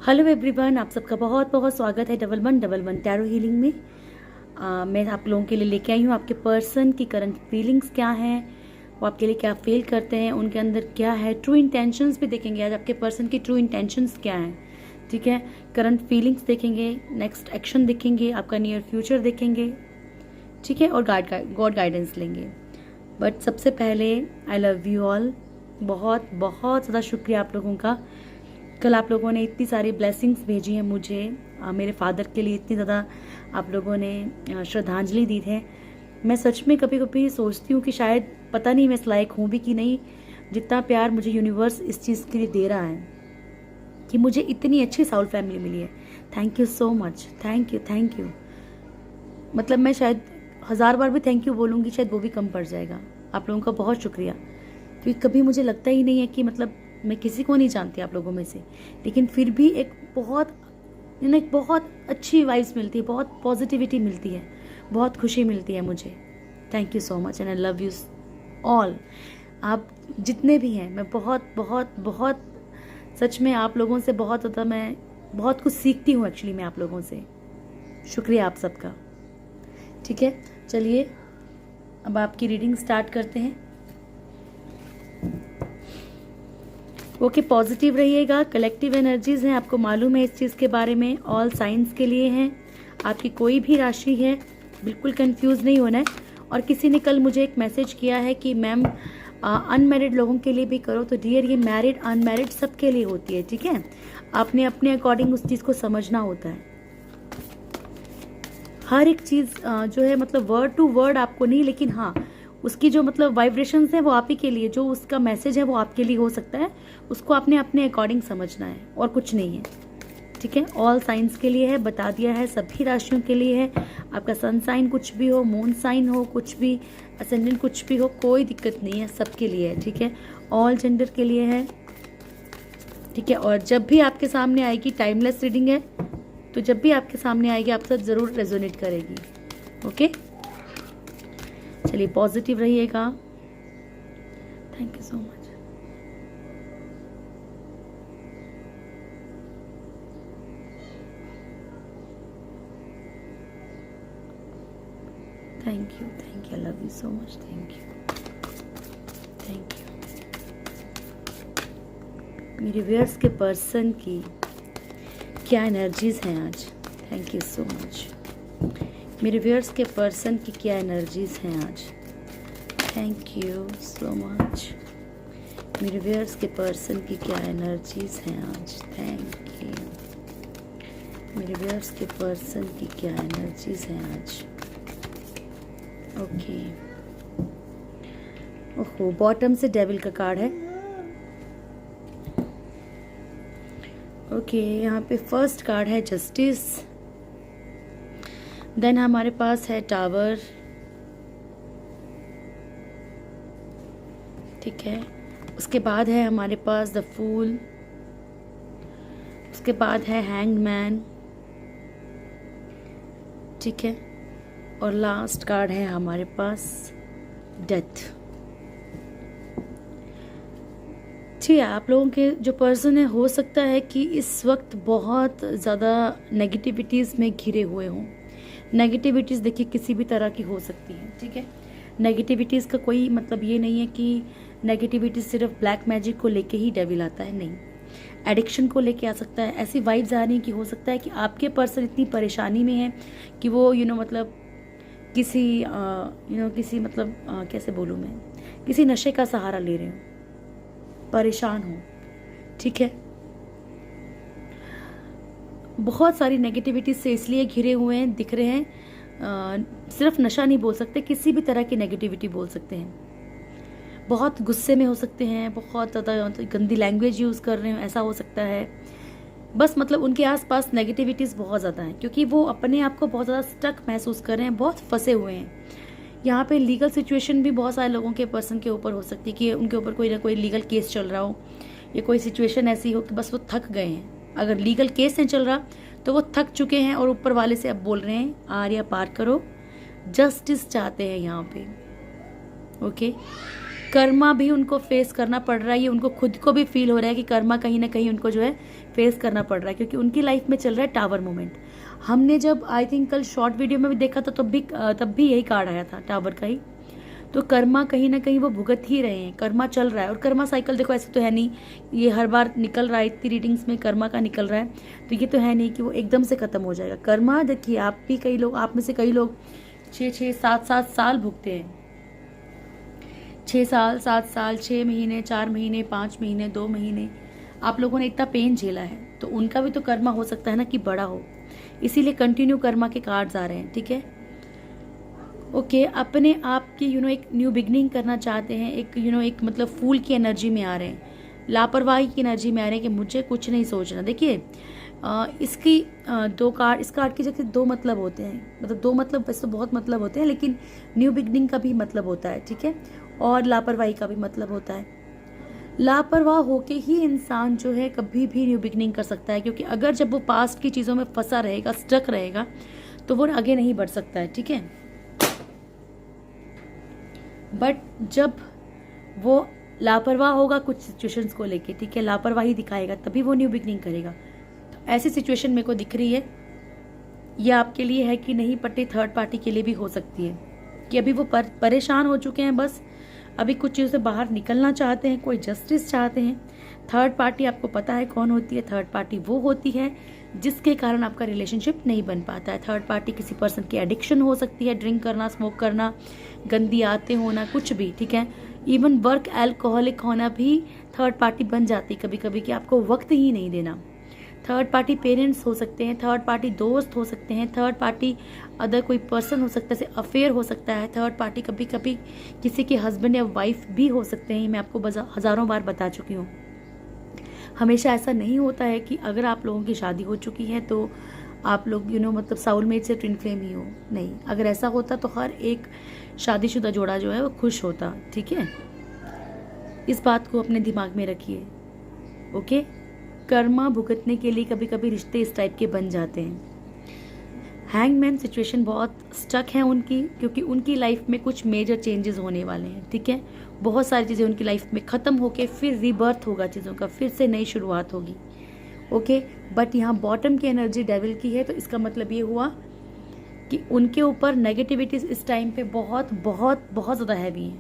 Hello everyone, आप सबका बहुत बहुत स्वागत है 1111 टैरो हीलिंग में। मैं आप लोगों के लिए लेके आई हूँ आपके पर्सन की करंट फीलिंग्स क्या हैं, वो आपके लिए क्या फील करते हैं, उनके अंदर क्या है। ट्रू इंटेंशंस भी देखेंगे आज आपके पर्सन की ट्रू इंटेंशंस क्या हैं, ठीक है। करंट फीलिंग्स देखेंगे, नेक्स्ट एक्शन देखेंगे, आपका नियर फ्यूचर देखेंगे, ठीक है, और गॉड गाइडेंस लेंगे। बट सबसे पहले आई लव यू ऑल। बहुत बहुत ज़्यादा शुक्रिया आप लोगों का। कल आप लोगों ने इतनी सारी ब्लेसिंग्स भेजी हैं मुझे, मेरे फादर के लिए इतनी ज़्यादा आप लोगों ने श्रद्धांजलि दी है। मैं सच में कभी कभी सोचती हूँ कि शायद पता नहीं मैं इस लायक हूँ भी कि नहीं, जितना प्यार मुझे यूनिवर्स इस चीज़ के लिए दे रहा है कि मुझे इतनी अच्छी साउल फैमिली मिली है। Thank you so much, thank you thank you. मतलब मैं शायद 1000 बार भी थैंक यू बोलूँगी, शायद वो भी कम पड़ जाएगा। आप लोगों का बहुत शुक्रिया, क्योंकि कभी मुझे लगता ही नहीं है कि मतलब मैं किसी को नहीं जानती आप लोगों में से, लेकिन फिर भी एक बहुत अच्छी वाइब्स मिलती है, बहुत पॉजिटिविटी मिलती है, बहुत खुशी मिलती है मुझे। Thank you so much and I love you all. आप जितने भी हैं, मैं बहुत बहुत बहुत सच में आप लोगों से बहुत ज़्यादा मैं बहुत कुछ सीखती हूँ एक्चुअली मैं आप लोगों से। शुक्रिया आप सबका। ठीक है, चलिए अब आपकी रीडिंग स्टार्ट करते हैं। ओके, पॉजिटिव रहिएगा। कलेक्टिव एनर्जीज हैं, आपको मालूम है इस चीज़ के बारे में। ऑल साइंस के लिए हैं। आपकी कोई भी राशि है, बिल्कुल कंफ्यूज नहीं होना है। और किसी ने कल मुझे एक मैसेज किया है कि मैम अनमैरिड लोगों के लिए भी करो, तो डियर ये मैरिड अनमैरिड सबके लिए होती है, ठीक है। आपने अपने अकॉर्डिंग उस चीज़ को समझना होता है। हर एक चीज़ जो है मतलब वर्ड टू वर्ड आपको नहीं, लेकिन हाँ उसकी जो मतलब वाइब्रेशंस है वो आप ही के लिए, जो उसका मैसेज है वो आपके लिए हो सकता है, उसको आपने अपने अकॉर्डिंग समझना है और कुछ नहीं है, ठीक है। ऑल साइंस के लिए है, बता दिया है, सभी राशियों के लिए है। आपका सन साइन कुछ भी हो, मून साइन हो कुछ भी, असेंडेंट कुछ भी हो, कोई दिक्कत नहीं है, सबके लिए है, ठीक है। ऑल जेंडर के लिए है, ठीक है। और जब भी आपके सामने आएगी, टाइमलेस रीडिंग है, तो जब भी आपके सामने आएगी आपके साथ ज़रूर रेजोनेट करेगी। ओके, चलिए पॉजिटिव रहिएगा। Thank you so much. Thank you, I love you so much. Thank you. मेरे व्यूअर्स के पर्सन की क्या एनर्जीज हैं आज। Thank you so much. मेरे व्यूअर्स के पर्सन की क्या एनर्जीज हैं आज। Thank you so much. मेरे व्यूअर्स के पर्सन की क्या एनर्जीज हैं आज। Thank you. मेरे व्यूअर्स के पर्सन की क्या एनर्जीज हैं आज। ओके, ओहो, बॉटम से डेविल का कार्ड है। ओके, यहाँ पे फर्स्ट कार्ड है जस्टिस, देन हमारे पास है टावर, ठीक है। उसके बाद है हमारे पास द फूल, उसके बाद है हैंग्ड मैन, ठीक है। और लास्ट कार्ड है हमारे पास डेथ। ठीक है, आप लोगों के जो पर्सन है, हो सकता है कि इस वक्त बहुत ज़्यादा नेगेटिविटीज़ में घिरे हुए हों। नेगेटिविटीज़ देखिए किसी भी तरह की हो सकती है, ठीक है। नेगेटिविटीज़ का कोई मतलब ये नहीं है कि नेगेटिविटी सिर्फ ब्लैक मैजिक को लेके ही डेविल आता है, नहीं। एडिक्शन को लेके आ सकता है, ऐसी वाइब्स आ रही कि हो सकता है कि आपके पर्सन इतनी परेशानी में है कि वो मतलब किसी किसी मतलब कैसे बोलूँ मैं, किसी नशे का सहारा ले रहे हो, परेशान हो, ठीक है। बहुत सारी नेगेटिविटी से इसलिए घिरे हुए हैं, दिख रहे हैं। सिर्फ नशा नहीं बोल सकते, किसी भी तरह की नेगेटिविटी बोल सकते हैं। बहुत गुस्से में हो सकते हैं, बहुत ज़्यादा गंदी लैंग्वेज यूज़ कर रहे हो, ऐसा हो सकता है। बस मतलब उनके आसपास नेगेटिविटीज़ बहुत ज़्यादा हैं, क्योंकि वो अपने आप को बहुत ज़्यादा स्टक महसूस कर रहे हैं, बहुत फंसे हुए हैं। यहाँ पे लीगल सिचुएशन भी बहुत सारे लोगों के पर्सन के ऊपर हो सकती है कि उनके ऊपर कोई ना कोई लीगल केस चल रहा हो, या कोई सिचुएशन ऐसी हो कि बस वो थक गए हैं। अगर लीगल केस नहीं चल रहा तो वो थक चुके हैं और ऊपर वाले से अब बोल रहे हैं आर्या पार करो, जस्टिस चाहते हैं यहाँ पे। ओके, कर्मा भी उनको फेस करना पड़ रहा है, ये उनको खुद को भी फील हो रहा है कि कर्मा कहीं ना कहीं उनको जो है फेस करना पड़ रहा है, क्योंकि उनकी लाइफ में चल रहा है टावर मोमेंट। हमने जब आई थिंक कल शॉर्ट वीडियो में भी देखा था, तब भी यही कार्ड आया था, टावर का ही। तो कर्मा कहीं ना कहीं वो भुगत ही रहे हैं, कर्मा चल रहा है। और कर्मा साइकिल देखो ऐसे तो है नहीं, ये हर बार निकल रहा है, इतनी रीडिंग्स में कर्मा का निकल रहा है, तो ये तो है नहीं कि वो एकदम से खत्म हो जाएगा। कर्मा देखिए, आप भी कई लोग, आप में से कई लोग 6-6, 7-7 साल भुगते हैं, 6 साल, 7 साल, 6 महीने, 4 महीने, 5 महीने, 2 महीने, आप लोगों ने इतना पेन झेला है, तो उनका भी तो कर्मा हो सकता है ना कि बड़ा हो, इसीलिए कंटिन्यू कर्मा के कार्ड्स आ रहे हैं। ठीक है, ओके, अपने आप की एक न्यू बिगनिंग करना चाहते हैं, एक मतलब फूल की एनर्जी में आ रहे हैं, लापरवाही की एनर्जी में आ रहे हैं कि मुझे कुछ नहीं सोचना। देखिए इसकी इस कार्ड की जगह 2 मतलब होते हैं, मतलब 2 मतलब, वैसे तो बहुत मतलब होते हैं, लेकिन न्यू बिगनिंग का भी मतलब होता है, ठीक है, और लापरवाही का भी मतलब होता है। लापरवाह होके ही इंसान जो है कभी भी न्यू बिगनिंग कर सकता है, क्योंकि अगर जब वो पास्ट की चीज़ों में फंसा रहेगा, स्टक रहेगा, तो वो आगे नहीं बढ़ सकता है। ठीक है, बट जब वो लापरवाह होगा कुछ सिचुएशंस को लेके, ठीक है, लापरवाही दिखाएगा, तभी वो न्यू बिगनिंग करेगा। तो ऐसी सिचुएशन मेरे को दिख रही है, ये आपके लिए है कि नहीं पट्टी, थर्ड पार्टी के लिए भी हो सकती है कि अभी वो परेशान हो चुके हैं, बस अभी कुछ चीज़ों से बाहर निकलना चाहते हैं, कोई जस्टिस चाहते हैं। थर्ड पार्टी आपको पता है कौन होती है, थर्ड पार्टी वो होती है जिसके कारण आपका रिलेशनशिप नहीं बन पाता है। थर्ड पार्टी किसी पर्सन की एडिक्शन हो सकती है, ड्रिंक करना, स्मोक करना, गंदी आदतें होना, कुछ भी, ठीक है, इवन वर्क एल्कोहलिक होना भी थर्ड पार्टी बन जाती कभी कभी, कि आपको वक्त ही नहीं देना। थर्ड पार्टी पेरेंट्स हो सकते हैं, थर्ड पार्टी दोस्त हो सकते हैं, थर्ड पार्टी अदर कोई पर्सन हो सकता है, जैसे अफेयर हो सकता है, थर्ड पार्टी कभी कभी किसी के हस्बैंड या वाइफ भी हो सकते हैं। मैं आपको हज़ारों बार बता चुकी हूँ। हमेशा ऐसा नहीं होता है कि अगर आप लोगों की शादी हो चुकी है तो आप लोग मतलब साउलमेट से ट्विन फ्लेम ही हो, नहीं। अगर ऐसा होता तो हर एक शादीशुदा जोड़ा जो है वो खुश होता, ठीक है। इस बात को अपने दिमाग में रखिए, ओके। कर्मा भुगतने के लिए कभी कभी रिश्ते इस टाइप के बन जाते हैं। हैंगमैन सिचुएशन बहुत स्टक है उनकी, क्योंकि उनकी लाइफ में कुछ मेजर चेंजेस होने वाले हैं, ठीक है। बहुत सारी चीज़ें उनकी लाइफ में ख़त्म होके फिर रीबर्थ होगा चीज़ों का, फिर से नई शुरुआत होगी, ओके। बट यहाँ बॉटम की एनर्जी डेविल की है, तो इसका मतलब ये हुआ कि उनके ऊपर नेगेटिविटीज इस टाइम पे बहुत बहुत बहुत ज़्यादा हैवी है।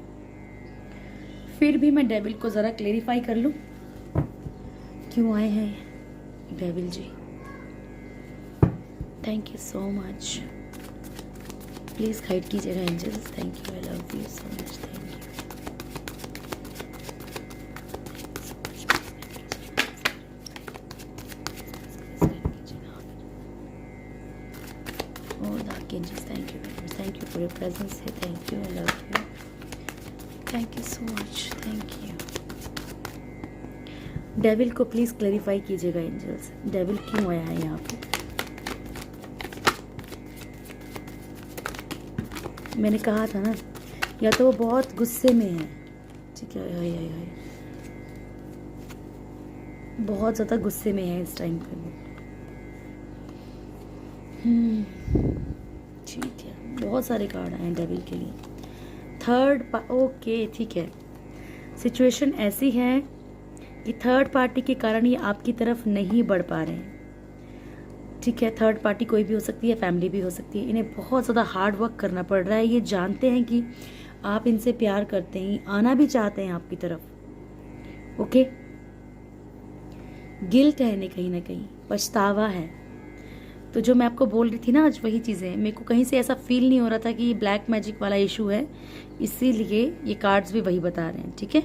फिर भी मैं डेविल को ज़रा क्लेरिफाई कर लूँ क्यों आए हैं devil ji. Thank you so much, please guide कीजिएगा angels. Thank you, I love you so much, thank you. Thank you very much. Thank you for your presence here. Thank you. I love you. Thank you so much. Thank you. Devil को please clarify कीजिएगा angels, devil क्यों आया है यहाँ पे। मैंने कहा था ना, या तो वो बहुत गुस्से में है, ठीक है, हाय बहुत ज़्यादा गुस्से में है इस टाइम पे वो। ठीक है, बहुत सारे कार्ड आए हैं डेविल के लिए। ओके, ठीक है। सिचुएशन ऐसी है कि थर्ड पार्टी के कारण ये आपकी तरफ नहीं बढ़ पा रहे हैं, ठीक है। थर्ड पार्टी कोई भी हो सकती है, फैमिली भी हो सकती है। इन्हें बहुत ज़्यादा हार्ड वर्क करना पड़ रहा है। ये जानते हैं कि आप इनसे प्यार करते हैं, आना भी चाहते हैं आपकी तरफ, ओके। गिल्ट है इन्हें, कहीं ना कहीं पछतावा है। तो जो मैं आपको बोल रही थी ना आज, वही चीज़ें, मेरे को कहीं से ऐसा फील नहीं हो रहा था कि ये ब्लैक मैजिक वाला इशू है, इसीलिए ये कार्ड्स भी वही बता रहे हैं, ठीक है।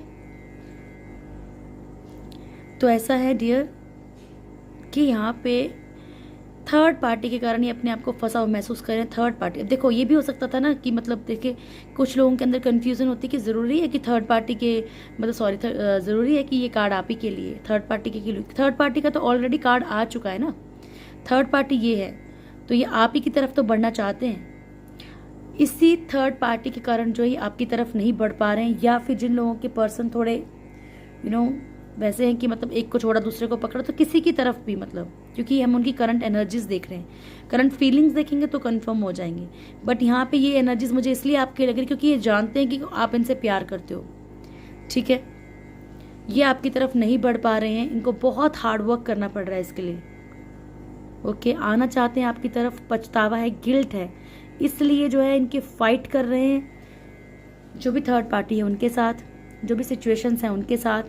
तो ऐसा है डियर कि यहाँ पे थर्ड पार्टी के कारण ये अपने आप को फंसा हुआ महसूस कर रहे हैं। थर्ड पार्टी, अब देखो ये भी हो सकता था ना कि मतलब देखिए कुछ लोगों के अंदर कंफ्यूजन होती है कि ज़रूरी है कि थर्ड पार्टी के ज़रूरी है कि ये कार्ड आप ही के लिए, थर्ड पार्टी के लिए। थर्ड पार्टी का तो ऑलरेडी कार्ड आ चुका है ना, थर्ड पार्टी ये है, तो ये आप ही की तरफ तो बढ़ना चाहते हैं। इसी थर्ड पार्टी के कारण जो ये आपकी तरफ नहीं बढ़ पा रहे हैं, या फिर जिन लोगों के पर्सन थोड़े वैसे हैं कि मतलब एक को छोड़ा दूसरे को पकड़ा, तो किसी की तरफ भी मतलब, क्योंकि हम उनकी करंट एनर्जीज देख रहे हैं, करंट फीलिंग्स देखेंगे तो कंफर्म हो जाएंगे। बट यहाँ पे ये एनर्जीज मुझे इसलिए आपके लग रही क्योंकि ये जानते हैं कि आप इनसे प्यार करते हो, ठीक है, ये आपकी तरफ नहीं बढ़ पा रहे हैं, इनको बहुत हार्ड वर्क करना पड़ रहा है इसके लिए। ओके, आना चाहते हैं आपकी तरफ, पछतावा है, गिल्ट है, इसलिए जो है इनके फाइट कर रहे हैं जो भी थर्ड पार्टी है उनके साथ, जो भी सिचुएशंस हैं उनके साथ।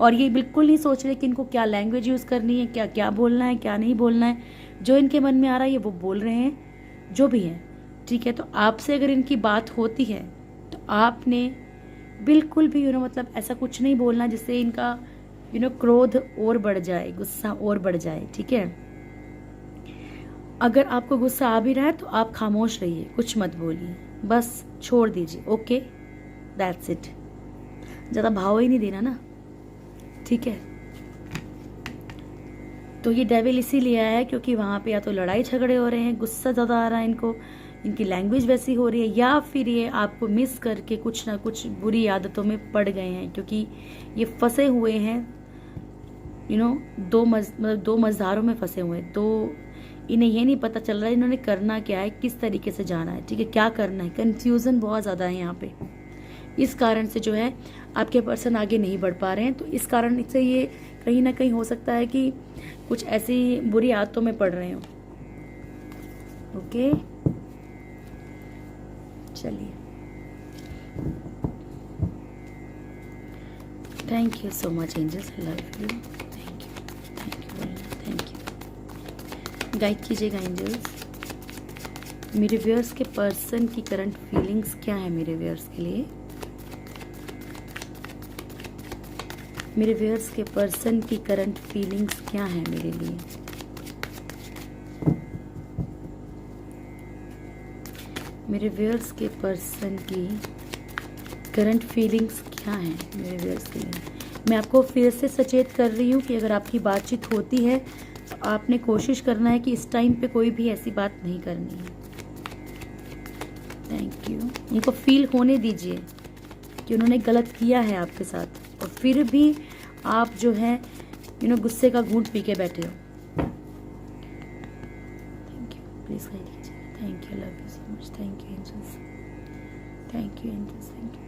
और ये बिल्कुल नहीं सोच रहे कि इनको क्या लैंग्वेज यूज़ करनी है, क्या क्या बोलना है, क्या नहीं बोलना है। जो इनके मन में आ रहा है ये वो बोल रहे हैं, जो भी है। ठीक है, तो आपसे अगर इनकी बात होती है तो आपने बिल्कुल भी मतलब ऐसा कुछ नहीं बोलना जिससे इनका क्रोध और बढ़ जाए, गुस्सा और बढ़ जाए। ठीक है, अगर आपको गुस्सा आ भी रहा है तो आप खामोश रहिए, कुछ मत बोलिए, बस छोड़ दीजिए। Okay, that's it. ज़्यादा भाव ही नहीं देना ना। ठीक है, तो ये डेविल इसीलिए आया है क्योंकि वहाँ पे या तो लड़ाई झगड़े हो रहे हैं, गुस्सा ज़्यादा आ रहा है इनको, इनकी लैंग्वेज वैसी हो रही है, या फिर ये आपको मिस करके कुछ ना कुछ बुरी आदतों में पड़ गए हैं, क्योंकि ये फंसे हुए हैं दो मझधारों में फंसे हुए हैं। तो इन्हें ये नहीं पता चल रहा है इन्होंने करना क्या है, किस तरीके से जाना है। ठीक है, क्या करना है, कंफ्यूजन बहुत ज़्यादा है यहाँ पे। इस कारण से जो है आपके पर्सन आगे नहीं बढ़ पा रहे हैं। तो इस कारण से ये कहीं ना कहीं हो सकता है कि कुछ ऐसी बुरी आदतों में पड़ रहे हो। ओके, चलिए, thank you so much angels, I love you, thank you, thank you. Guide कीजिएगा एंजल्स, मेरे व्यूअर्स के पर्सन की करंट फीलिंग्स क्या है मेरे व्यूअर्स के लिए। मेरे व्यूअर्स के पर्सन की करंट फीलिंग्स क्या है मेरे लिए। मेरे व्यूअर्स के पर्सन की करंट फीलिंग्स क्या है मेरे व्यूअर्स के लिए। मैं आपको फिर से सचेत कर रही हूँ कि अगर आपकी बातचीत होती है तो आपने कोशिश करना है कि इस टाइम पे कोई भी ऐसी बात नहीं करनी है। Thank you. उनको फील होने दीजिए कि उन्होंने गलत किया है आपके साथ, और फिर भी आप जो है गुस्से का घूंट पी के बैठे हो। थैंक यू, प्लीज गाइड कीजिए। Thank you, love you so much, thank you angels, thank you angels, thank you.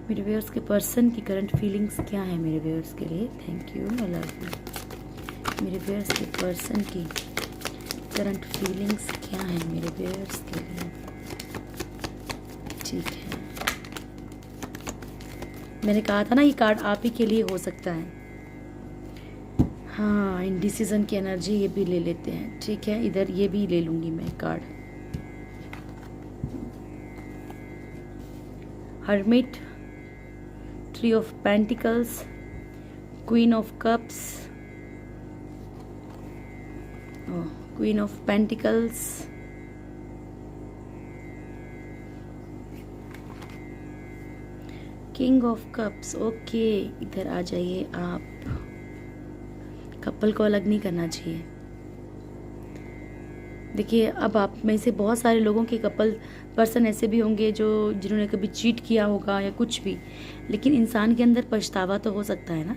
मेरे व्यूअर्स के पर्सन की करंट फीलिंग्स क्या है मेरे व्यूअर्स के लिए। Thank you, I love you. मेरे व्यूअर्स के पर्सन की करंट फीलिंग्स क्या है मेरे व्यूअर्स के लिए। ठीक है, मैंने कहा था ना ये कार्ड आप ही के लिए हो सकता है। हाँ, इंडिसीजन की एनर्जी ये भी ले लेते हैं। ठीक है, इधर ये भी ले लूंगी मैं card. Hermit, tree of pentacles, queen of cups, queen of pentacles, king of cups. Okay, इधर आ जाइए आप। कपल को अलग नहीं करना चाहिए। देखिए, अब आप में से बहुत सारे लोगों के कपल पर्सन ऐसे भी होंगे जिन्होंने कभी चीट किया होगा या कुछ भी, लेकिन इंसान के अंदर पछतावा तो हो सकता है ना,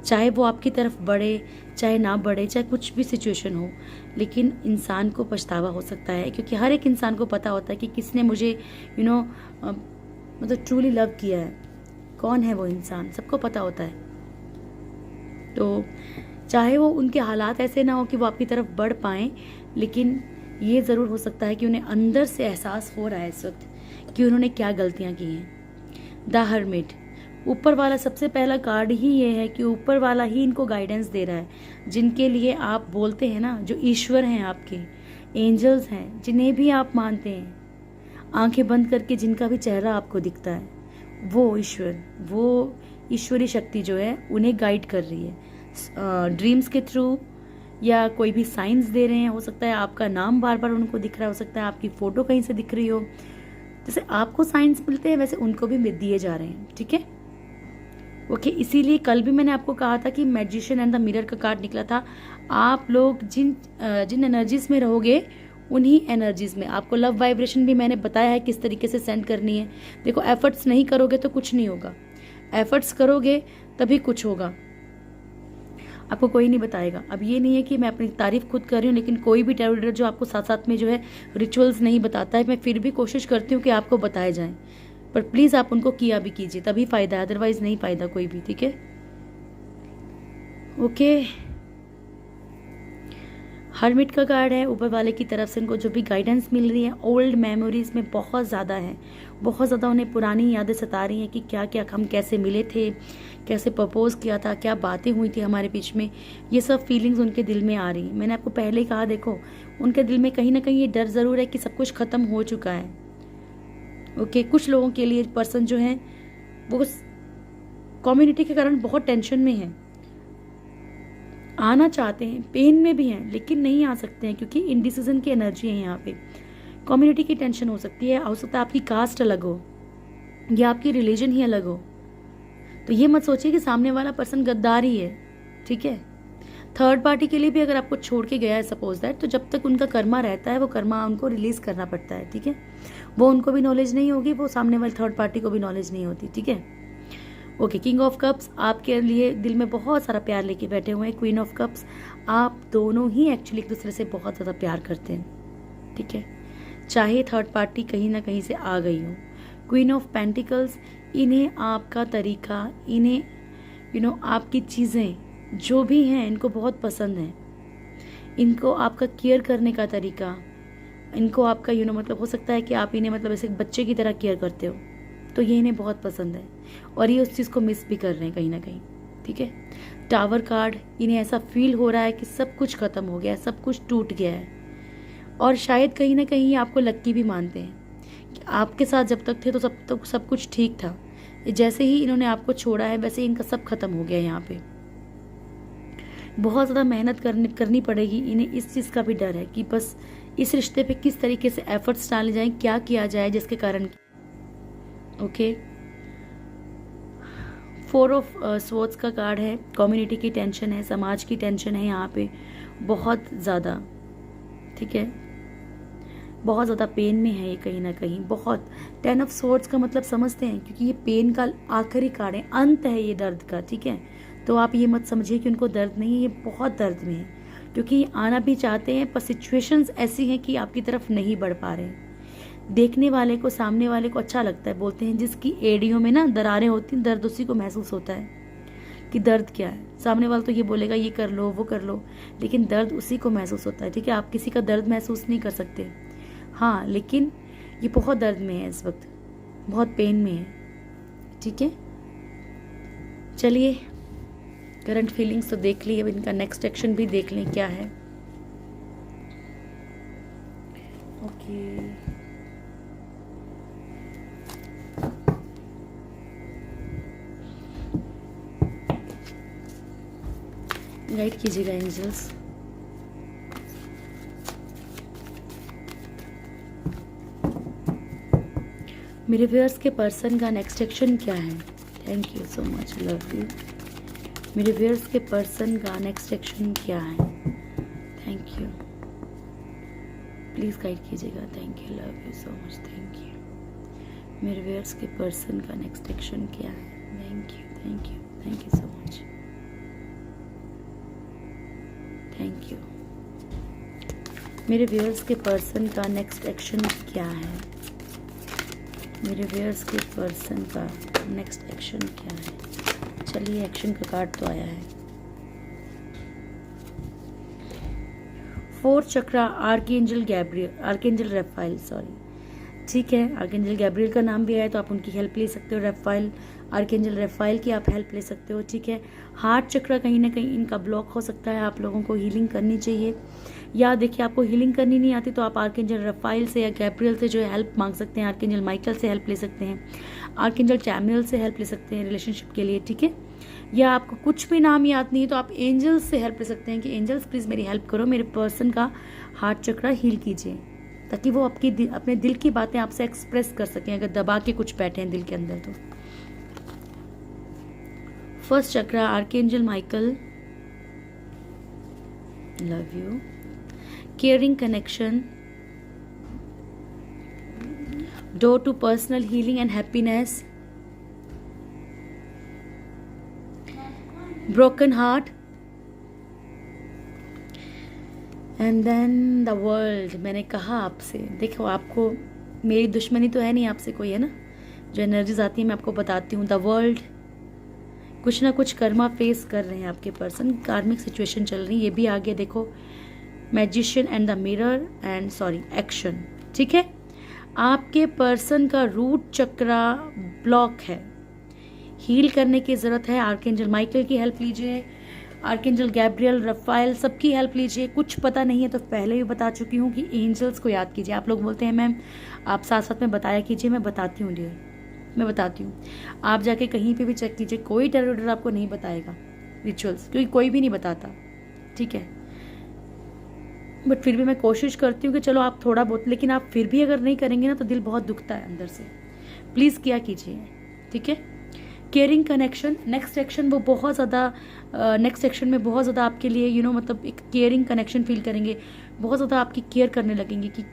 चाहे वो आपकी तरफ बढ़े चाहे ना बढ़े, चाहे कुछ भी सिचुएशन हो, लेकिन इंसान को पछतावा हो सकता है। क्योंकि हर एक इंसान को पता होता है कि किसने मुझे मतलब ट्रूली लव किया है, कौन है वो इंसान, सबको पता होता है। तो चाहे वो उनके हालात ऐसे ना हो कि वो आपकी तरफ बढ़ पाएं, लेकिन ये ज़रूर हो सकता है कि उन्हें अंदर से एहसास हो रहा है इस वक्त कि उन्होंने क्या गलतियां की हैं। द हर्मिट, ऊपर वाला सबसे पहला कार्ड ही ये है कि ऊपर वाला ही इनको गाइडेंस दे रहा है। जिनके लिए आप बोलते हैं ना, जो ईश्वर हैं आपके, एंजल्स हैं, जिन्हें भी आप मानते हैं, आंखें बंद करके जिनका भी चेहरा आपको दिखता है, वो ईश्वर, वो ईश्वरी शक्ति जो है उन्हें गाइड कर रही है ड्रीम्स के थ्रू, या कोई भी साइंस दे रहे हैं। हो सकता है आपका नाम बार बार उनको दिख रहा है, हो सकता है आपकी फ़ोटो कहीं से दिख रही हो। जैसे आपको साइंस मिलते हैं वैसे उनको भी दिए जा रहे हैं। ठीक है, ओके। इसीलिए कल भी मैंने आपको कहा था कि मैजिशियन एंड द मिरर का कार्ड निकला था। आप लोग जिन एनर्जीज में रहोगे उन्हीं एनर्जीज में आपको लव वाइब्रेशन भी मैंने बताया है किस तरीके से सेंड करनी है। देखो, एफर्ट्स नहीं करोगे तो कुछ नहीं होगा, एफर्ट्स करोगे तभी कुछ होगा। आपको कोई नहीं बताएगा। अब ये नहीं है कि मैं अपनी तारीफ खुद कर रही हूँ, लेकिन कोई भी टैरो रीडर जो आपको साथ साथ में जो है रिचुअल्स नहीं बताता है, मैं फिर भी कोशिश करती हूँ कि आपको बताए जाएं। पर प्लीज आप उनको किया भी कीजिए, तभी फायदा है, अदरवाइज नहीं फायदा कोई भी। ठीक है, ओके। हर्मिट का कार्ड है, ऊपर वाले की तरफ से उनको जो भी गाइडेंस मिल रही है, ओल्ड मेमोरीज में बहुत ज़्यादा है, बहुत ज़्यादा उन्हें पुरानी यादें सता रही हैं कि क्या क्या हम कैसे मिले थे, कैसे प्रपोज किया था, क्या बातें हुई थी हमारे बीच में, ये सब फीलिंग्स उनके दिल में आ रही हैं। मैंने आपको पहले ही कहा, देखो उनके दिल में कहीं ना कहीं ये डर ज़रूर है कि सब कुछ ख़त्म हो चुका है। ओके, कुछ लोगों के लिए पर्सन जो है वो कम्युनिटी के कारण बहुत टेंशन में है, आना चाहते हैं, पेन में भी हैं, लेकिन नहीं आ सकते हैं क्योंकि इनडिसीजन की एनर्जी है यहाँ पे। कम्युनिटी की टेंशन हो सकती है, हो सकता है आपकी कास्ट अलग हो या आपकी रिलीजन ही अलग हो। तो ये मत सोचिए कि सामने वाला पर्सन गद्दार ही है। ठीक है, थर्ड पार्टी के लिए भी अगर आपको छोड़ के गया है सपोज दैट, तो जब तक उनका कर्मा रहता है वो कर्मा उनको रिलीज करना पड़ता है। ठीक है, वो उनको भी नॉलेज नहीं होगी, वो सामने वाले थर्ड पार्टी को भी नॉलेज नहीं होती। ठीक है, ओके। किंग ऑफ कप्स आपके लिए दिल में बहुत सारा प्यार लेके बैठे हुए हैं। क्वीन ऑफ कप्स, आप दोनों ही एक्चुअली एक दूसरे से बहुत ज़्यादा प्यार करते हैं। ठीक है, चाहे थर्ड पार्टी कहीं ना कहीं से आ गई हो। क्वीन ऑफ पेंटिकल्स, इन्हें आपका तरीका, इन्हें आपकी चीज़ें जो भी हैं इनको बहुत पसंद है। इनको आपका केयर करने का तरीका, इनको आपका मतलब हो सकता है कि आप इन्हें मतलब ऐसे बच्चे की तरह केयर करते हो, तो ये इन्हें बहुत पसंद है और ये उस चीज़ को मिस भी कर रहे हैं कहीं ना कहीं। ठीक है, टावर कार्ड, इन्हें ऐसा फील हो रहा है कि सब कुछ खत्म हो गया है, सब कुछ टूट गया है, और शायद कहीं ना कहीं आपको लक्की भी मानते हैं कि आपके साथ जब तक थे तो सब कुछ ठीक था, जैसे ही इन्होंने आपको छोड़ा है वैसे ही इनका सब खत्म हो गया है। यहाँ पे बहुत ज़्यादा मेहनत करनी पड़ेगी इन्हें, इस चीज़ का भी डर है कि बस इस रिश्ते पे किस तरीके से एफर्ट्स डाले जाएं, क्या किया जाए जिसके कारण। ओके, 4 ऑफ स्वॉर्ड्स का कार्ड है, कम्युनिटी की टेंशन है, समाज की टेंशन है यहाँ पे बहुत ज़्यादा। ठीक है, बहुत ज़्यादा पेन में है ये कहीं ना कहीं, बहुत। 10 ऑफ स्वॉर्ड्स का मतलब समझते हैं, क्योंकि ये पेन का आखिरी कार्ड है, अंत है ये दर्द का। ठीक है, तो आप ये मत समझिए कि उनको दर्द नहीं है, ये बहुत दर्द में है, क्योंकि ये आना भी चाहते हैं पर सिचुएशंस ऐसी हैं कि आपकी तरफ नहीं बढ़ पा रहे हैं। देखने वाले को, सामने वाले को अच्छा लगता है, बोलते हैं जिसकी एड़ियों में ना दरारें होती हैं, दर्द उसी को महसूस होता है कि दर्द क्या है। सामने वाला तो ये बोलेगा ये कर लो वो कर लो, लेकिन दर्द उसी को महसूस होता है। ठीक है, आप किसी का दर्द महसूस नहीं कर सकते, हाँ, लेकिन ये बहुत दर्द में है इस वक्त, बहुत पेन में है। ठीक है, चलिए करंट फीलिंग्स तो देख ली, अब इनका नेक्स्ट एक्शन भी देख लें क्या है। ओके, गाइड कीजिएगा एंजल्स। मेरे व्यूअर्स के पर्सन का नेक्स्ट एक्शन क्या है? Thank you so much, love you. मेरे व्यूअर्स के पर्सन का नेक्स्ट एक्शन क्या है? थैंक यू, प्लीज़ गाइड कीजिएगा। Thank you, love you so much, thank you. मेरे व्यूअर्स के पर्सन का नेक्स्ट एक्शन क्या है? Thank you, thank you, thank you so much, thank you. मेरे व्यूअर्स के पर्सन का नेक्स्ट एक्शन क्या है? मेरे व्यूअर्स के पर्सन का नेक्स्ट एक्शन क्या है? चलिए, एक्शन का कार्ड तो आया है। 4 चक्रा, आर्कएंजल रफाइल, सॉरी। ठीक है, आर्कएंजल गैब्रियल का नाम भी आया तो आप उनकी हेल्प ले सकते हो। रफाइल, आर्कएंजल रफाइल की आप हेल्प ले सकते हो। ठीक है, हार्ट चक्रा कहीं ना कहीं इनका ब्लॉक हो सकता है, आप लोगों को हीलिंग करनी चाहिए। या देखिए, आपको हीलिंग करनी नहीं आती तो आप आर्कएंजल रफाइल से या गैब्रियल से जो है हेल्प मांग सकते हैं, आर्कएंजल माइकल से हेल्प ले सकते हैं, आर्कएंजल चैमुएल से हेल्प ले सकते हैं रिलेशनशिप के लिए। ठीक है, या आपको कुछ भी नाम याद नहीं है तो आप एंजल्स से हेल्प ले सकते हैं कि एंजल्स प्लीज़ मेरी हेल्प करो, मेरे पर्सन का हार्ट चक्रा हील कीजिए, ताकि वो अपने दिल की बातें आपसे एक्सप्रेस कर सकें, अगर दबा के कुछ बैठे हैं दिल के अंदर तो। First chakra, archangel Michael, love you. Caring connection, door to personal healing and happiness, broken heart, and then the world. मैंने कहा आपसे, देखो आपको मेरी दुश्मनी तो है नहीं आपसे कोई, है ना, जो एनर्जीज आती है मैं आपको बताती हूँ। द वर्ल्ड, कुछ ना कुछ कर्मा फेस कर रहे हैं आपके पर्सन, कार्मिक सिचुएशन चल रही है, ये भी आगे देखो। Magician and the mirror and action, ठीक है। आपके पर्सन का रूट चक्रा ब्लॉक है, हील करने की जरूरत है। आर्कएंजल माइकल की हेल्प लीजिए, आर्कएंजल गैब्रियल, रफाइल, सबकी हेल्प लीजिए। कुछ पता नहीं है तो पहले भी बता चुकी हूँ कि एंजल्स को याद कीजिए। आप लोग बोलते हैं मैम आप साथ साथ में बताया कीजिए, मैं बताती हूँ डियर, मैं बताती हूँ। आप जाके कहीं पे भी चेक कीजिए, कोई टेरर आपको नहीं बताएगा रिचुअल्स, क्योंकि कोई भी नहीं बताता, ठीक है। बट फिर भी मैं कोशिश करती हूँ कि चलो आप थोड़ा बहुत, लेकिन आप फिर भी अगर नहीं करेंगे ना तो दिल बहुत दुखता है अंदर से। प्लीज़ किया कीजिए, ठीक है। केयरिंग कनेक्शन, नेक्स्ट एक्शन वो बहुत ज़्यादा, नेक्स्ट एक्शन में बहुत ज़्यादा आपके लिए मतलब एक केयरिंग कनेक्शन फील करेंगे, बहुत ज़्यादा आपकी केयर करने लगेंगे कि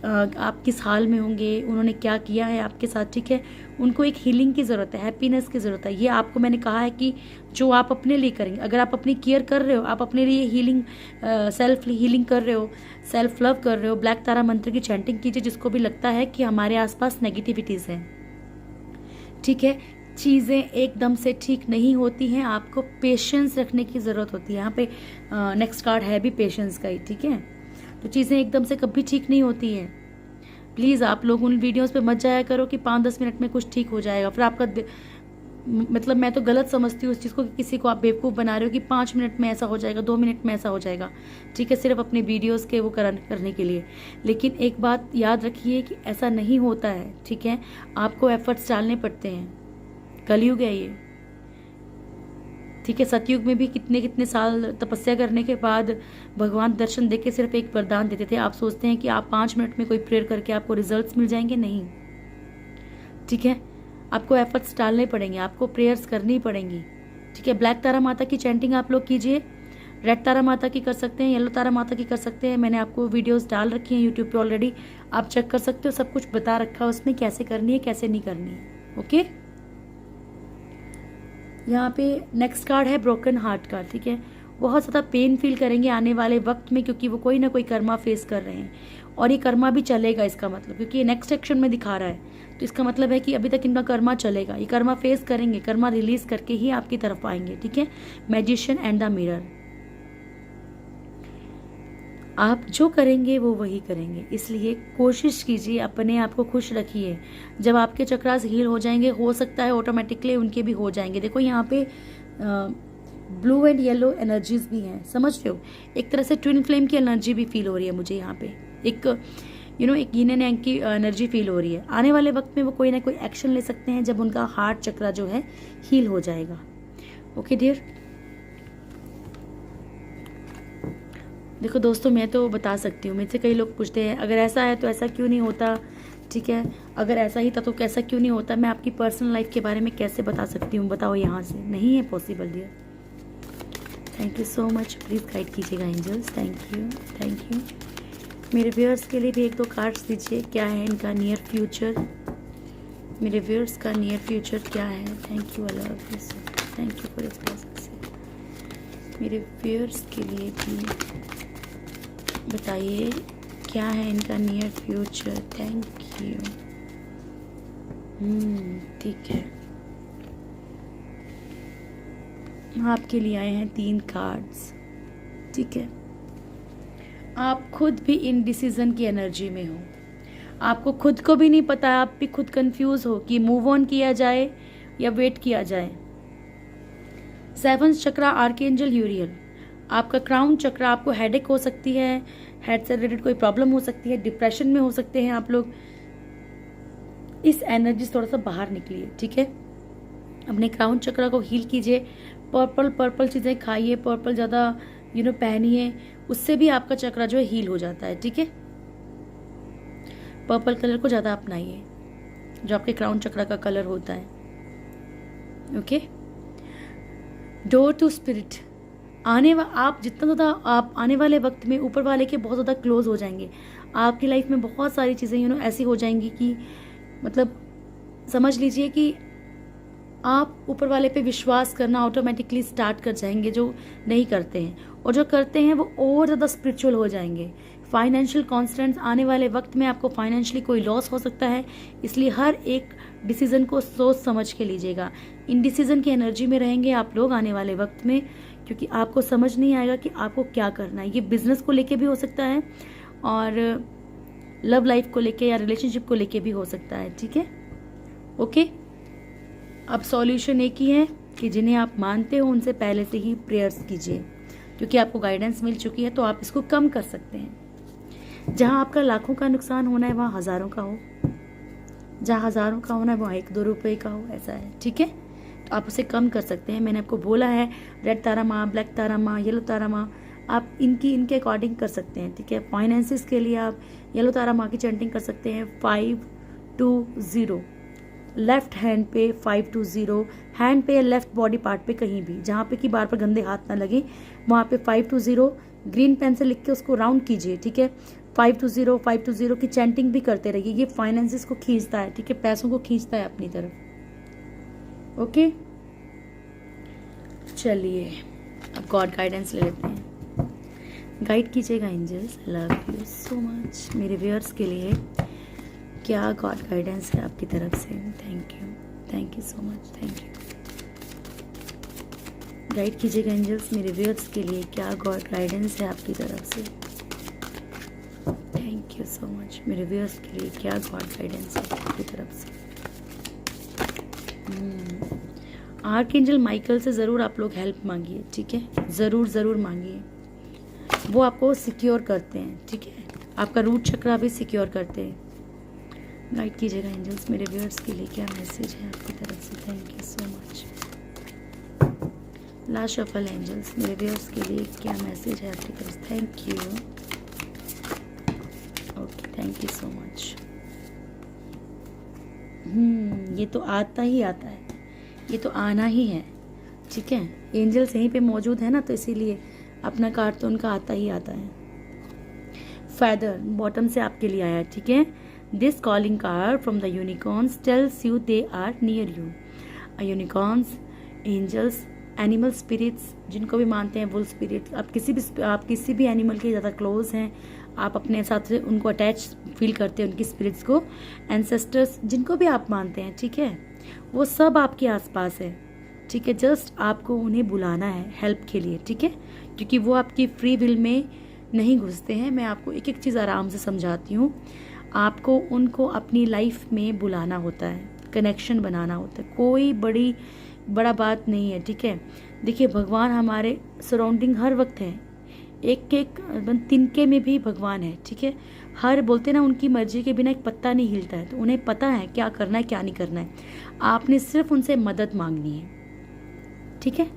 आप किस हाल में होंगे, उन्होंने क्या किया है आपके साथ, ठीक है। उनको एक हीलिंग की ज़रूरत है, हैप्पीनेस की ज़रूरत है। ये आपको मैंने कहा है कि जो आप अपने लिए करेंगे, अगर आप अपनी केयर कर रहे हो, आप अपने लिए हीलिंग, सेल्फ हीलिंग कर रहे हो, सेल्फ लव कर रहे हो, ब्लैक तारा मंत्र की चैंटिंग कीजिए जिसको भी लगता है कि हमारे आसपास नेगेटिविटीज़ हैं, ठीक है। चीज़ें एकदम से ठीक नहीं होती हैं, आपको पेशेंस रखने की ज़रूरत होती है। यहाँ पे नेक्स्ट कार्ड है भी पेशेंस का ही, ठीक है। तो चीज़ें एकदम से कभी ठीक नहीं होती हैं। प्लीज़ आप लोग उन वीडियोस पे मत जाया करो कि 5-10 मिनट में कुछ ठीक हो जाएगा, फिर आपका मतलब मैं तो गलत समझती हूँ उस चीज़ को कि किसी को आप बेवकूफ़ बना रहे हो कि 5 मिनट में ऐसा हो जाएगा, 2 मिनट में ऐसा हो जाएगा, ठीक है, सिर्फ अपने वीडियोस के वो करने के लिए। लेकिन एक बात याद रखिए कि ऐसा नहीं होता है, ठीक है। आपको एफर्ट्स डालने पड़ते हैं, कलयुग है ये, ठीक है। सतयुग में भी कितने कितने साल तपस्या करने के बाद भगवान दर्शन देके सिर्फ एक वरदान देते थे। आप सोचते हैं कि आप 5 मिनट में कोई प्रेयर करके आपको रिजल्ट्स मिल जाएंगे, नहीं, ठीक है। आपको एफर्ट्स डालने पड़ेंगे, आपको प्रेयर्स करनी पड़ेंगी, ठीक है। ब्लैक तारा माता की चैंटिंग आप लोग कीजिए, रेड तारा माता की कर सकते हैं, येलो तारा माता की कर सकते हैं। मैंने आपको वीडियोस डाल रखी हैं यूट्यूब पे ऑलरेडी, आप चेक कर सकते हो, सब कुछ बता रखा है उसमें कैसे करनी है कैसे नहीं करनी है, ओके। यहाँ पे नेक्स्ट कार्ड है ब्रोकन हार्ट का, ठीक है। बहुत ज़्यादा पेन फील करेंगे आने वाले वक्त में, क्योंकि वो कोई ना कोई कर्मा फेस कर रहे हैं और ये कर्मा भी चलेगा, इसका मतलब, क्योंकि ये नेक्स्ट सेक्शन में दिखा रहा है तो इसका मतलब है कि अभी तक इनका कर्मा चलेगा, ये कर्मा फेस करेंगे, कर्मा रिलीज करके ही आपकी तरफ आएंगे, ठीक है। मैजिशियन एंड द मिरर, आप जो करेंगे वो वही करेंगे, इसलिए कोशिश कीजिए, अपने आप को खुश रखिए। जब आपके चक्रास हील हो जाएंगे, हो सकता है ऑटोमेटिकली उनके भी हो जाएंगे। देखो यहाँ पे ब्लू एंड येलो एनर्जीज भी हैं, समझ रहे हो, एक तरह से ट्विन फ्लेम की एनर्जी भी फील हो रही है मुझे यहाँ पे, एक एक यिन एंड यांग की एनर्जी फील हो रही है। आने वाले वक्त में वो कोई ना कोई एक्शन ले सकते हैं जब उनका हार्ट चक्रा जो है हील हो जाएगा, ओके डियर। देखो दोस्तों, मैं तो बता सकती हूँ, मुझसे कई लोग पूछते हैं अगर ऐसा है तो ऐसा क्यों नहीं होता, ठीक है, अगर ऐसा ही था तो कैसा क्यों नहीं होता। मैं आपकी पर्सनल लाइफ के बारे में कैसे बता सकती हूँ, बताओ, यहाँ से नहीं है possible dear. Thank you so much, please guide कीजिएगा angels, thank you thank you. मेरे व्यूअर्स के लिए भी 1-2 कार्ड्स दीजिए, क्या है इनका नियर फ्यूचर, मेरे व्यूअर्स का नियर फ्यूचर क्या है। Thank you, I love you, thank you for your presence. मेरे व्यूअर्स के लिए भी बताइए क्या है इनका नियर फ्यूचर, थैंक यू। ठीक है, आपके लिए आए हैं 3 कार्ड्स, ठीक है। आप खुद भी इनडिसीजन की एनर्जी में हो, आपको खुद को भी नहीं पता, आप भी खुद कंफ्यूज हो कि मूव ऑन किया जाए या वेट किया जाए। 7th चक्रा आर्कएंजल यूरियल, आपका क्राउन चक्रा, आपको हेडेक हो सकती है, हेड से रिलेटेड कोई प्रॉब्लम हो सकती है, डिप्रेशन में हो सकते हैं आप लोग। इस एनर्जी से थोड़ा सा बाहर निकलिए, ठीक है। अपने क्राउन चक्रा को हील कीजिए, पर्पल चीज़ें खाइए, पर्पल ज़्यादा पहनिए, उससे भी आपका चक्रा जो है हील हो जाता है, ठीक है। पर्पल कलर को ज़्यादा अपनाइए, जो आपके क्राउन चक्रा का कलर होता है, ओके। डोर टू स्पिरिट, आप जितना ज़्यादा आप आने वाले वक्त में ऊपर वाले के बहुत ज़्यादा क्लोज हो जाएंगे। आपकी लाइफ में बहुत सारी चीज़ें ऐसी हो जाएंगी कि मतलब समझ लीजिए कि आप ऊपर वाले पे विश्वास करना ऑटोमेटिकली स्टार्ट कर जाएंगे, जो नहीं करते हैं, और जो करते हैं वो और ज़्यादा स्पिरिचुअल हो जाएंगे। फाइनेंशियल कॉन्स्टेंट्स, आने वाले वक्त में आपको फाइनेंशियली कोई लॉस हो सकता है, इसलिए हर एक डिसीजन को सोच समझ के लीजिएगा। इनडिसीजन की एनर्जी में रहेंगे आप लोग आने वाले वक्त में, क्योंकि आपको समझ नहीं आएगा कि आपको क्या करना है। ये बिजनेस को लेके भी हो सकता है और लव लाइफ को लेके या रिलेशनशिप को लेके भी हो सकता है, ठीक है। ओके, अब सॉल्यूशन एक ही है कि जिन्हें आप मानते हो उनसे पहले से ही प्रेयर्स कीजिए, क्योंकि आपको गाइडेंस मिल चुकी है तो आप इसको कम कर सकते हैं। जहां आपका लाखों का नुकसान होना है वहां हजारों का हो, जहां हजारों का होना है वहां 1-2 रुपए का हो, ऐसा है, ठीक है। तो आप उसे कम कर सकते हैं। मैंने आपको बोला है रेड तारा माँ, ब्लैक तारा माँ, येलो तारा माँ, आप इनके अकॉर्डिंग कर सकते हैं, ठीक है। फाइनेंसिस के लिए आप येलो तारा माँ की चैंटिंग कर सकते हैं 520, लेफ्ट हैंड पे 520, हैंड पे या लेफ्ट बॉडी पार्ट पे कहीं भी जहाँ पे कि बार पर गंदे हाथ ना लगे वहाँ पे 520 ग्रीन पेन से लिख के उसको राउंड कीजिए, ठीक है। 520 की चैंटिंग भी करते रहिए। ये फाइनेंसिस को खींचता है, ठीक है, पैसों को खींचता है अपनी तरफ। ओके, चलिए अब गॉड गाइडेंस ले लेते हैं। गाइड कीजिएगा angels. Love you so much. मेरे व्यूअर्स के लिए क्या गॉड गाइडेंस है आपकी तरफ से? Thank you so much, thank you. Guide कीजिएगा एंजल्स मेरे व्यूअर्स के लिए, क्या गॉड गाइडेंस है आपकी तरफ से? Thank you so much. मेरे व्यूअर्स के लिए क्या गॉड गाइडेंस है आपकी तरफ से? आर्कएंजल माइकल से ज़रूर आप लोग हेल्प मांगिए, ठीक है, ज़रूर मांगिए। वो आपको सिक्योर करते हैं, ठीक है, आपका रूट चक्रा भी सिक्योर करते हैं। गाइड कीजिएगा एंजल्स मेरे व्यूअर्स के लिए, क्या मैसेज है आपकी तरफ से? Thank you so much. Last shuffle angels मेरे व्यूअर्स के लिए क्या मैसेज है आपकी तरफ से? Thank you. Okay, thank you so much. ये तो आता ही आता है, ये तो आना ही है, ठीक है। एंजल्स यहीं पे मौजूद है ना, तो इसीलिए अपना कार्ड तो उनका आता ही आता है। फेदर बॉटम से आपके लिए आया, ठीक है। This calling card from the unicorns tells you they are near you. Unicorns, angels, animal spirits, जिनको भी मानते हैं, वुल स्पिरिट, आप किसी भी एनिमल के ज़्यादा क्लोज हैं, आप अपने साथ से उनको अटैच फील करते हैं, उनकी स्पिरिट्स को। एंसेस्टर्स, जिनको भी आप मानते हैं, ठीक है, वो सब आपके आसपास है, ठीक है। जस्ट आपको उन्हें बुलाना है हेल्प के लिए, ठीक है, क्योंकि वो आपकी फ्री विल में नहीं घुसते हैं। मैं आपको एक एक चीज़ आराम से समझाती हूँ। आपको उनको अपनी लाइफ में बुलाना होता है, कनेक्शन बनाना होता है, कोई बड़ा बात नहीं है, ठीक है। देखिए, भगवान हमारे सराउंडिंग हर वक्त है, एक तिनके में भी भगवान है, ठीक है। हर बोलते ना, उनकी मर्जी के बिना एक पत्ता नहीं हिलता है, तो उन्हें पता है क्या करना है क्या नहीं करना है। आपने सिर्फ उनसे मदद मांगनी है, ठीक है।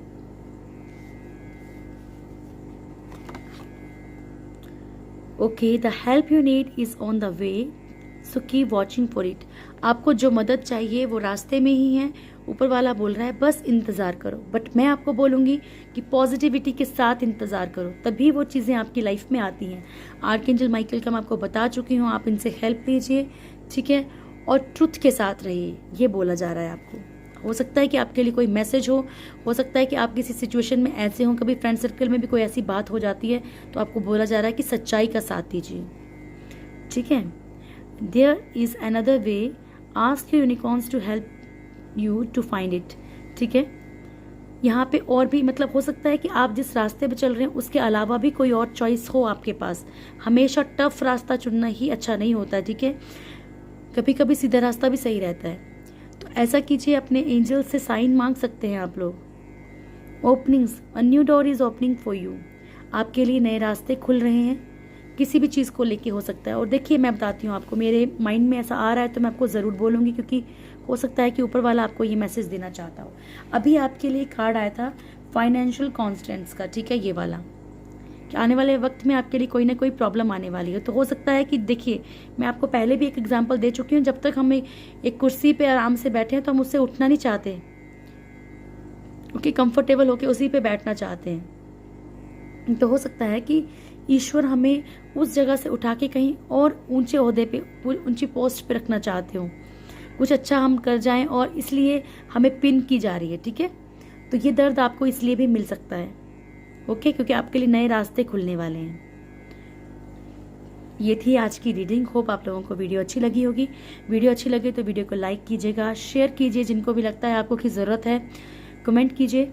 Okay, the help you need is on the way, so keep watching for it. आपको जो मदद चाहिए वो रास्ते में ही है, ऊपर वाला बोल रहा है बस इंतज़ार करो। बट मैं आपको बोलूँगी कि पॉजिटिविटी के साथ इंतज़ार करो, तभी वो चीज़ें आपकी लाइफ में आती हैं। आर्कएंजल माइकल का मैं आपको बता चुकी हूँ, आप इनसे हेल्प लीजिए, ठीक है, और ट्रुथ के साथ रहिए, ये बोला जा रहा है आपको। हो सकता है कि आपके लिए कोई मैसेज हो सकता है कि आप किसी सिचुएशन में ऐसे हों, कभी फ्रेंड सर्कल में भी कोई ऐसी बात हो जाती है, तो आपको बोला जा रहा है कि सच्चाई का साथ दीजिए, ठीक है। There is another way, ask your unicorns to help you to find it, ठीक है। यहाँ पे और भी मतलब हो सकता है कि आप जिस रास्ते पे चल रहे हैं उसके अलावा भी कोई और चॉइस हो आपके पास। हमेशा टफ रास्ता चुनना ही अच्छा नहीं होता है, ठीक है, कभी कभी सीधा रास्ता भी सही रहता है। तो ऐसा कीजिए, अपने एंजल से साइन मांग सकते हैं आप लोग। Openings, a new door is opening for you, आपके लिए नए रास्ते खुल रहे हैं, किसी भी चीज़ को लेके हो सकता है। और देखिए, मैं बताती हूँ आपको, मेरे माइंड में ऐसा आ रहा है तो मैं आपको ज़रूर बोलूँगी, क्योंकि हो सकता है कि ऊपर वाला आपको ये मैसेज देना चाहता हो। अभी आपके लिए कार्ड आया था फाइनेंशियल कॉन्स्टेंट्स का, ठीक है, ये वाला, कि आने वाले वक्त में आपके लिए कोई ना कोई प्रॉब्लम आने वाली है। तो हो सकता है कि देखिए, मैं आपको पहले भी एक एग्जांपल दे चुकी हूँ, जब तक हम एक कुर्सी पे आराम से बैठे हैं तो हम उससे उठना नहीं चाहते, क्योंकि कंफर्टेबल होके उसी पे बैठना चाहते हैं। तो हो सकता है कि ईश्वर हमें उस जगह से उठा के कहीं और ऊंचे ओहदे पे, ऊंची पोस्ट पे रखना चाहते हो, कुछ अच्छा हम कर जाएं, और इसलिए हमें पिन की जा रही है, ठीक है। तो ये दर्द आपको इसलिए भी मिल सकता है, ओके, क्योंकि आपके लिए नए रास्ते खुलने वाले हैं। ये थी आज की रीडिंग। होप आप लोगों को वीडियो अच्छी लगी होगी। वीडियो अच्छी लगे तो वीडियो को लाइक कीजिएगा, शेयर कीजिए जिनको भी लगता है आपको की ज़रूरत है, कमेंट कीजिए,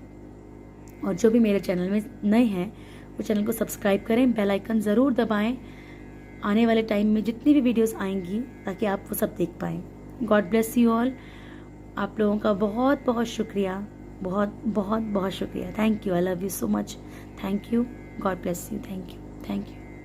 और जो भी मेरे चैनल में नए हैं वो चैनल को सब्सक्राइब करें, बेल आइकन ज़रूर दबाएं आने वाले टाइम में जितनी भी वीडियोस आएंगी, ताकि आप वो सब देख पाएँ। God bless you all. आप लोगों का बहुत बहुत शुक्रिया, बहुत बहुत बहुत शुक्रिया। Thank you, I love you so much. Thank you, God bless you, thank you, thank you.